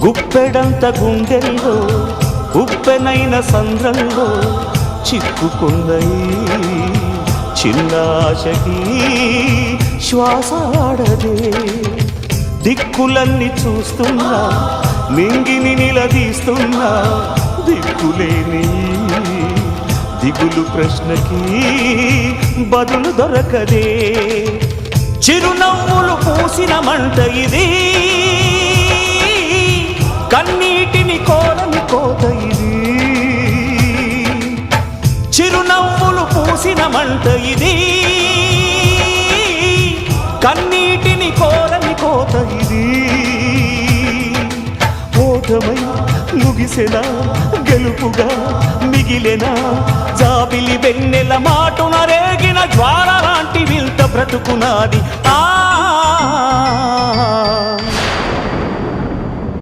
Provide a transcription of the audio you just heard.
గుప్పెడంత గుండెల్లో ఉప్పెనైన సంద్రంలో చిక్కుకున్నయి చిన్నాశకి శ్వాసాడదే దిక్కులన్నీ చూస్తున్నా నింగిని నిలదీస్తున్నా దిక్కులేని దిగులు ప్రశ్నకి బదులు దొరకదే చిరునవ్వులు పూసిన మంట ఇది కన్నీటిని కోరని కోత ఇది చిరునవ్వులు పూసిన మంట ఇది కన్నీటిని కోరని కోత ఇది ఓటమై ముగిసెనా గెలుపుగా మిగిలెనా జాబిలి వెన్నెల మాటున రేగిన జ్వాల లాంటి వింత బ్రతుకునాది